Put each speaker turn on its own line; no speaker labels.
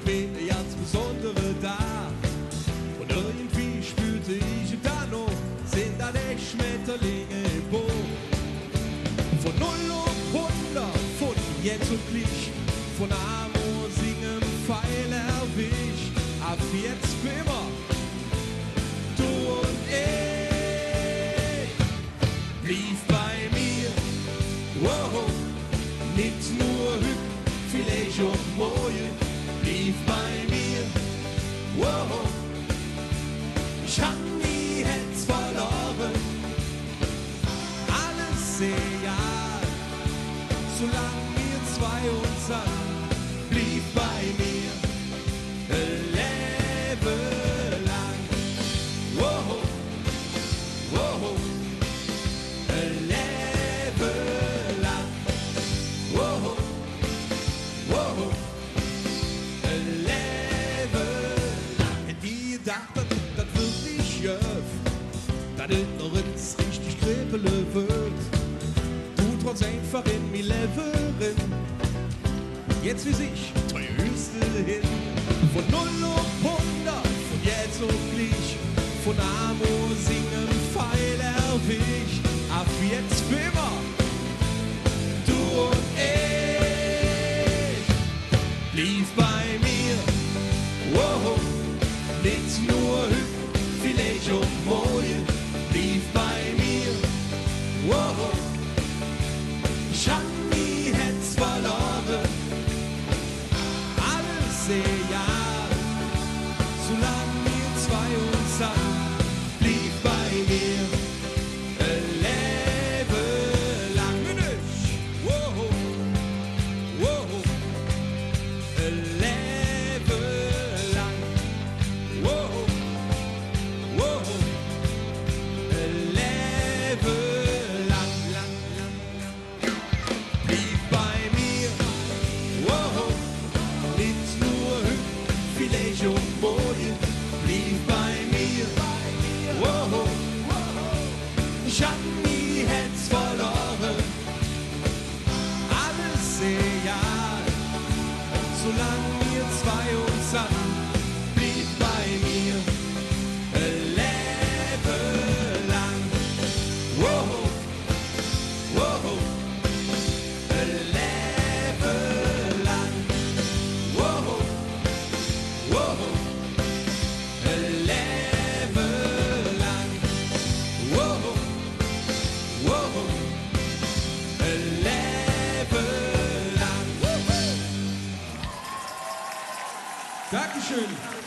irgendwie ganz Besondere da. Und irgendwie spürte ich da noch, sind da die Schmetterlinge im Boot. Von 0 auf 100, von jetzt und gleich, von Amor singen, Pfeil erwischt, ab jetzt für immer, du und ich. Blieb bei mir, wow, nicht nur hüb, vielleicht auch morgen, blieb bei mir, wow, ich hab nie Herz verloren, alles egal, solange wir zwei uns an, blieb bei mir, Leben lang, wow, wow, Leben lang, wow, wow, Leben lang. Hätt ihr gedacht, das wird nicht jöf, dass es noch jetzt richtig krepele wird. Du trotz einfach in mir Leben, jetzt wie sich der höchste hin. Von 0 auf 100, von jetzt auf gleich, von Amor singen, Pfeil erwischt, ab jetzt für immer, du und ich. Blieb bei mir, wow, nicht nur hüb, vielleicht auch morgen, blieb bei mir, wow, ich hab nie Herz verloren, alles egal, solange wir zwei uns haben, blieb bei mir, Leben lang, Mensch, wow, wow, Leben lang, wow, wow, Leben lang, lang, lang, blieb bei mir, wow, nicht nur hüb, vielleicht auch morgen, blieb bei mir, wow, ich hab nie Herz verloren, alles egal, solange wir zwei uns haben, blieb bei mir, Leben lang, wow, wow, Leben lang, wow, wow, Leben lang, wow, wow, Leben lang. Dankeschön.